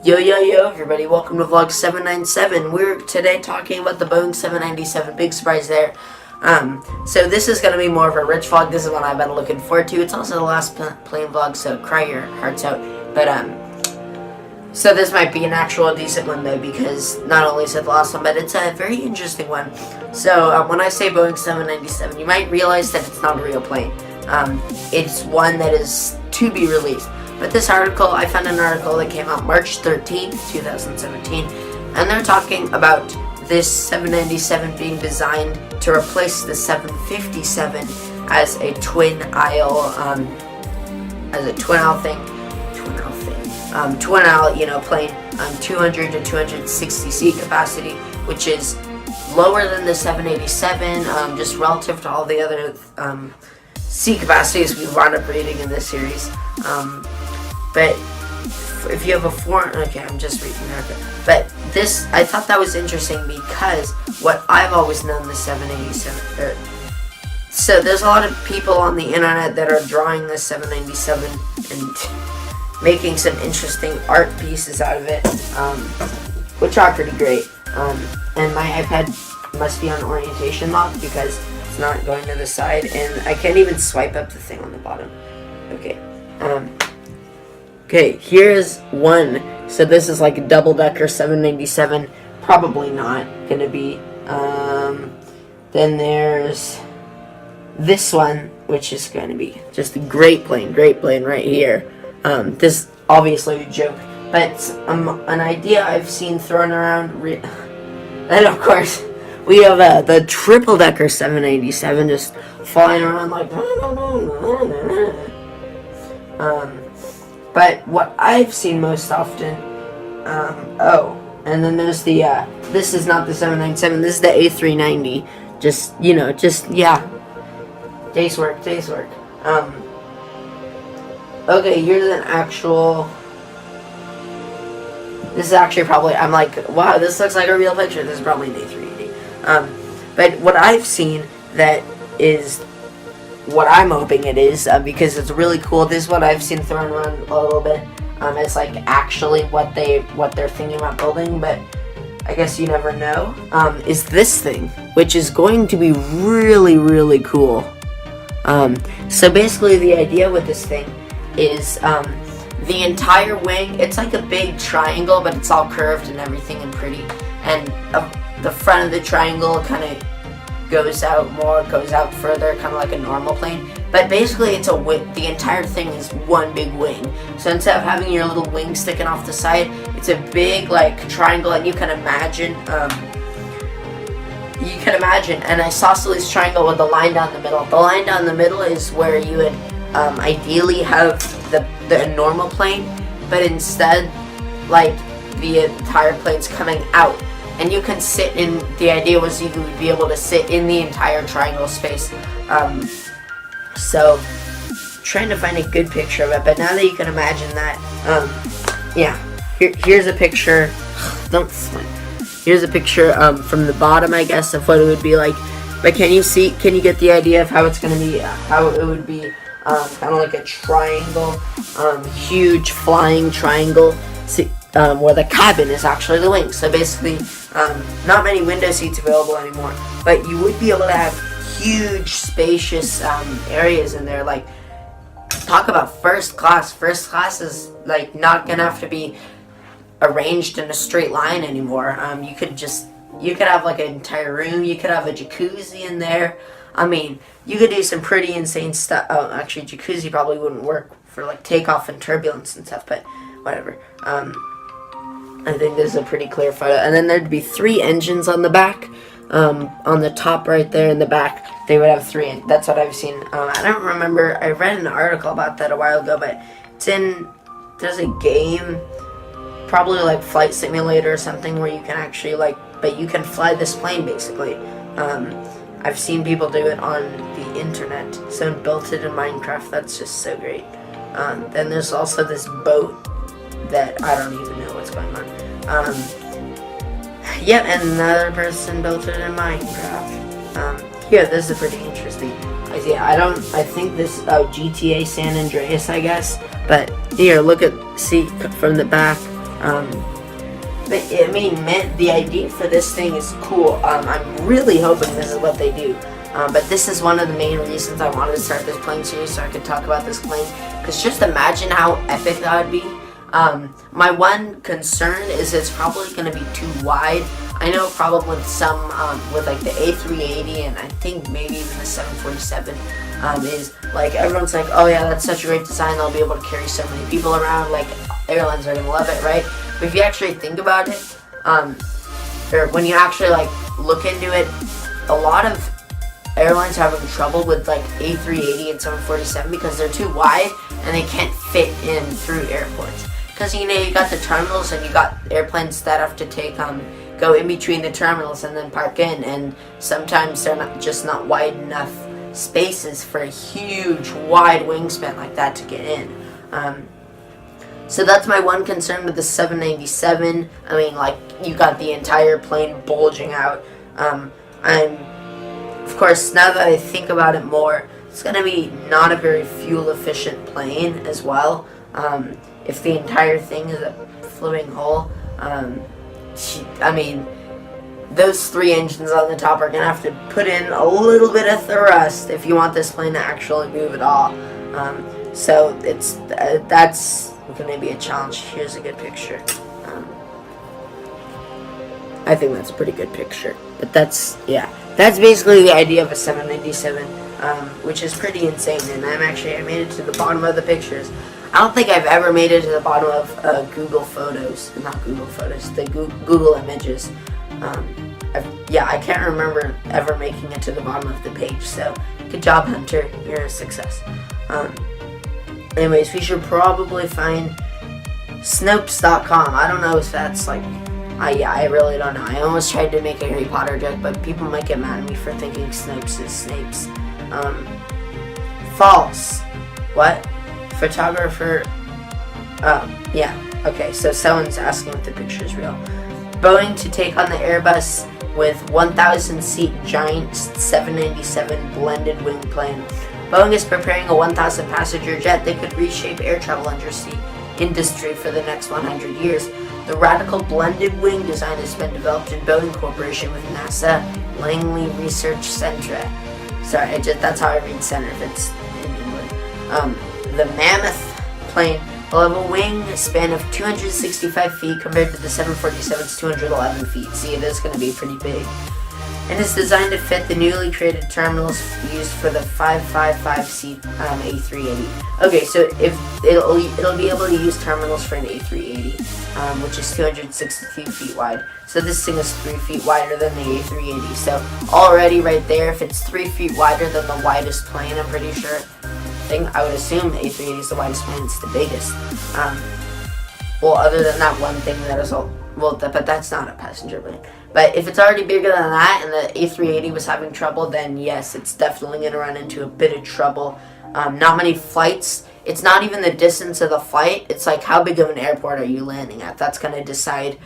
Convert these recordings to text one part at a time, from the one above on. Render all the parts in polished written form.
Yo, everybody, welcome to vlog 797. We're today talking about the Boeing 797, big surprise there. So this is going to be more of a rich vlog. This is one I've been looking forward to. It's also the last plane vlog, so cry your hearts out. But, so this might be an actual decent one, though, because not only is it the last one, but it's a very interesting one. So, when I say Boeing 797, you might realize that it's not a real plane. It's one that is to be released. But this article, I found an article that came out March 13th, 2017, and they're talking about this 797 being designed to replace the 757 as a twin aisle plane, 200 to 260 seat capacity, which is lower than the 787, just relative to all the other seat capacities we wound up reading in this series. But if you have I'm just reading that. But this, I thought that was interesting because what I've always known the 787. So there's a lot of people on the internet that are drawing the 797 and making some interesting art pieces out of it, which are pretty great. And my iPad must be on orientation lock because it's not going to the side, and I can't even swipe up the thing on the bottom. Okay. Okay, here's one. So this is like a double-decker 797. Probably not gonna be. Then there's this one, which is going to be just a great plane right here. This obviously a joke, but an idea I've seen thrown around. And of course, we have the triple-decker 787 just flying around like. But what I've seen most often, and then there's the, this is not the 797, this is the A390, yeah, day's work. Okay, here's an actual, this is actually probably, I'm like, wow, this looks like a real picture, this is probably an A380, but what I've seen that is what I'm hoping it is, because it's really cool. This is what I've seen thrown around a little bit. It's like actually what they're thinking about building, but I guess you never know. Is this thing, which is going to be really cool. So basically, the idea with this thing is the entire wing. It's like a big triangle, but it's all curved and everything and pretty. And the front of the triangle kind of goes out further, kind of like a normal plane. But basically, it's the entire thing is one big wing. So instead of having your little wing sticking off the side, it's a big like triangle, and you can imagine. And isosceles triangle with the line down the middle. The line down the middle is where you would ideally have the normal plane, but instead, like the entire plane's coming out. And you can sit in, the idea was you would be able to sit in the entire triangle space. So, trying to find a good picture of it, but now that you can imagine that, here's a picture, here's a picture from the bottom, I guess, of what it would be like. But can you get the idea of how it's going to be, how it would be kind of like a triangle, huge flying triangle. Where the cabin is actually the wing. So basically, not many window seats available anymore, but you would be able to have huge, spacious areas in there. Like, talk about first class. First class is like not gonna have to be arranged in a straight line anymore. You could have like an entire room. You could have a jacuzzi in there. I mean, you could do some pretty insane stuff. Oh, actually, jacuzzi probably wouldn't work for like takeoff and turbulence and stuff, but whatever. I think this is a pretty clear photo. And then there'd be 3 engines on the back. On the top right there in the back, they would have 3. That's what I've seen. I don't remember. I read an article about that a while ago, but there's a game, probably like Flight Simulator or something, where you can actually but you can fly this plane basically. I've seen people do it on the internet. Someone built it in Minecraft. That's just so great. Then there's also this boat that I don't even know what's going on. And another person built it in Minecraft. Here, this is pretty interesting. I think this GTA San Andreas, I guess. But here, see from the back. But I mean, man, the idea for this thing is cool. I'm really hoping this is what they do. But this is one of the main reasons I wanted to start this plane series, so I could talk about this plane. Because just imagine how epic that would be. My one concern is it's probably going to be too wide. I know probably with some, with like the A380 and I think maybe even the 747, is like, everyone's like, oh yeah, that's such a great design, they'll be able to carry so many people around, like, airlines are going to love it, right? But if you actually think about it, or when you actually, like, look into it, a lot of airlines are having trouble with, like, A380 and 747 because they're too wide and they can't fit in through airports. Because, you know, you got the terminals and you got airplanes that have to take, go in between the terminals and then park in, and sometimes they're not wide enough spaces for a huge, wide wingspan like that to get in. So that's my one concern with the 797. I mean, like, you got the entire plane bulging out. Of course, now that I think about it more, it's going to be not a very fuel-efficient plane as well. If the entire thing is a flipping hole, I mean, those 3 engines on the top are going to have to put in a little bit of thrust if you want this plane to actually move at all. So that's going to be a challenge. Here's a good picture. I think that's a pretty good picture. But that's basically the idea of a 797, which is pretty insane. And I made it to the bottom of the pictures. I don't think I've ever made it to the bottom of Google Photos. Not Google Photos, the Google Images. I can't remember ever making it to the bottom of the page. So, good job, Hunter. You're a success. Anyways, we should probably find Snopes.com. I don't know if that's like... I really don't know. I almost tried to make a Harry Potter joke, but people might get mad at me for thinking Snopes is Snape's. False. What? Photographer. Oh, yeah. Okay, so someone's asking if the picture is real. Boeing to take on the Airbus with 1,000-seat giant 797 blended wing plane. Boeing is preparing a 1,000-passenger jet that could reshape air travel industry for the next 100 years. The radical blended wing design has been developed in Boeing Corporation with NASA Langley Research Center. Sorry, that's how I read center if it's in England. The Mammoth plane will have a wing span of 265 feet compared to the 747's 211 feet. See, it is going to be pretty big. And is designed to fit the newly created terminals used for the 555-seat A380. Okay, so if it'll be able to use terminals for an A380, which is 262 feet wide. So this thing is 3 feet wider than the A380. So already right there, if it's 3 feet wider than the widest plane, I'm pretty sure. I would assume the A380 is the widest plane. It's the biggest. Well, other than that one thing that is all. Well, but that's not a passenger plane. But if it's already bigger than that and the A380 was having trouble, then yes, it's definitely going to run into a bit of trouble. Not many flights. It's not even the distance of the flight. It's like how big of an airport are you landing at. That's going to decide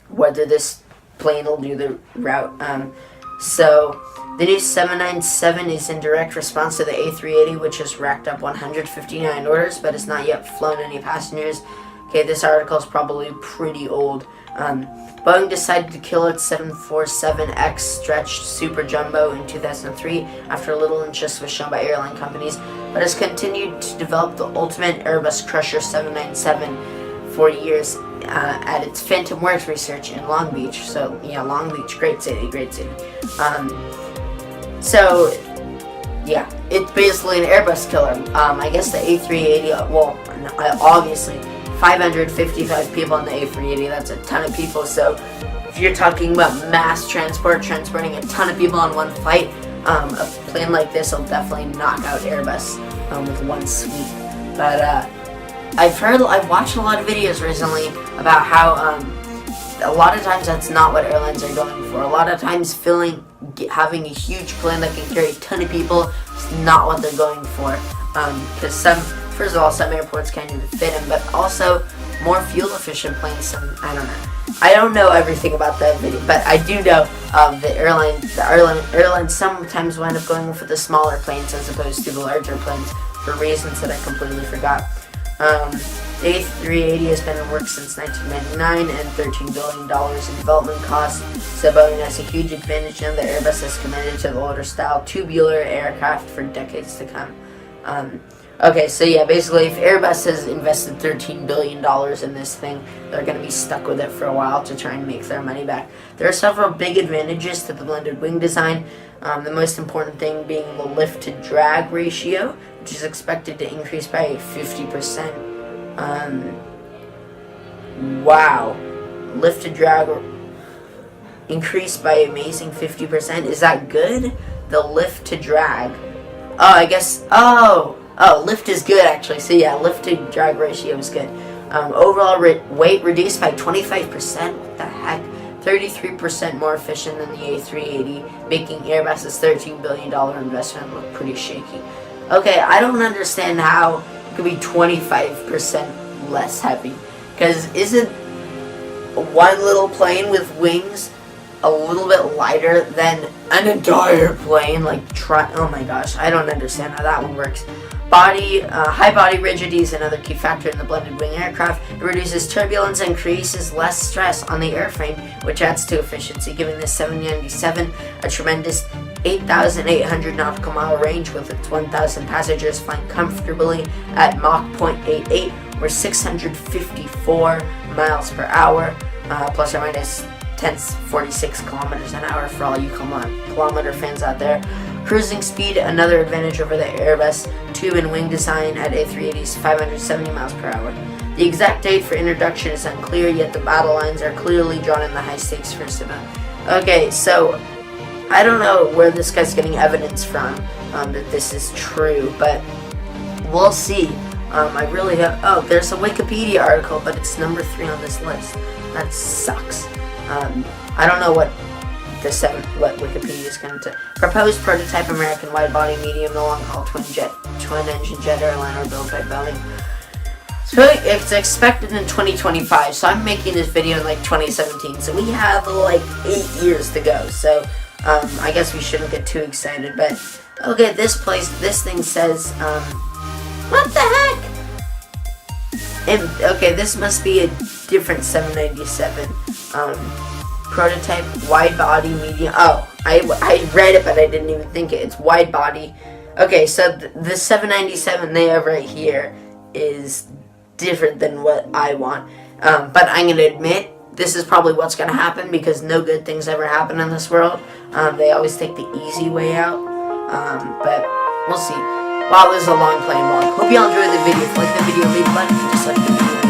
whether this plane will do the route. So the new 797 is in direct response to the A380, which has racked up 159 orders, but has not yet flown any passengers. Okay, this article is probably pretty old. Boeing decided to kill its 747X stretched Super Jumbo in 2003 after little interest was shown by airline companies, but has continued to develop the ultimate Airbus Crusher 797 for years at its Phantom Works research in Long Beach. So, yeah, Long Beach, great city, great city. So, yeah, it's basically an Airbus killer. I guess the A380, well, obviously, 555 people on the A380, that's a ton of people. So if you're talking about mass transporting a ton of people on one flight, a plane like this will definitely knock out Airbus with one sweep. But I've watched a lot of videos recently about how a lot of times that's not what airlines are going for. A lot of times having a huge plane that can carry a ton of people is not what they're going for. Because first of all, some airports can't even fit them, but also more fuel-efficient planes. I don't know. I don't know everything about that video, but I do know the airlines sometimes wind up going for the smaller planes as opposed to the larger planes for reasons that I completely forgot. The A380 has been in work since 1999 and $13 billion in development costs, so Boeing has a huge advantage now that Airbus has committed to the older style tubular aircraft for decades to come. Okay, so yeah, basically if Airbus has invested $13 billion in this thing, they're going to be stuck with it for a while to try and make their money back. There are several big advantages to the blended wing design, the most important thing being the lift-to-drag ratio, which is expected to increase by 50%. Wow. Lift-to-drag increased by amazing 50%. Is that good? The lift-to-drag. Oh, I guess... Oh, lift is good, actually. So, yeah, lift-to-drag ratio is good. Overall weight reduced by 25%. What the heck? 33% more efficient than the A380, making Airbus's $13 billion investment look pretty shaky. Okay, I don't understand how it could be 25% less heavy. Because isn't one little plane with wings a little bit lighter than an entire plane? Like, oh my gosh, I don't understand how that one works. High body rigidity is another key factor in the blended wing aircraft. It reduces turbulence and creates less stress on the airframe, which adds to efficiency, giving the 797 a tremendous 8,800 nautical mile range with its 1,000 passengers flying comfortably at Mach 0.88 or 654 miles per hour, plus or minus 46 kilometers an hour for all you kilometer fans out there. Cruising speed, another advantage over the Airbus tube and wing design at A380's 570 miles per hour. The exact date for introduction is unclear, yet the battle lines are clearly drawn in the high stakes first event. Okay, so I don't know where this guy's getting evidence from that this is true, but we'll see. I really hope. Oh, there's a Wikipedia article, but it's number 3 on this list. That sucks. I don't know what Wikipedia is going to. Proposed prototype American wide-body medium, the long-haul twin-engine jet airliner built by Boeing. So it's expected in 2025. So I'm making this video in like 2017. So we have like 8 years to go. So I guess we shouldn't get too excited. But okay, this thing says, what the heck? And okay, this must be a different 797. Prototype wide body medium. Oh, I read it, but I didn't even think it. It's wide body. Okay, so the 797 they have right here is different than what I want. But I'm gonna admit this is probably what's gonna happen because no good things ever happen in this world. They always take the easy way out. But we'll see. Wow, this is a long playing vlog. Hope you all enjoyed the video. If you like the video, leave a like. If you dislike the video,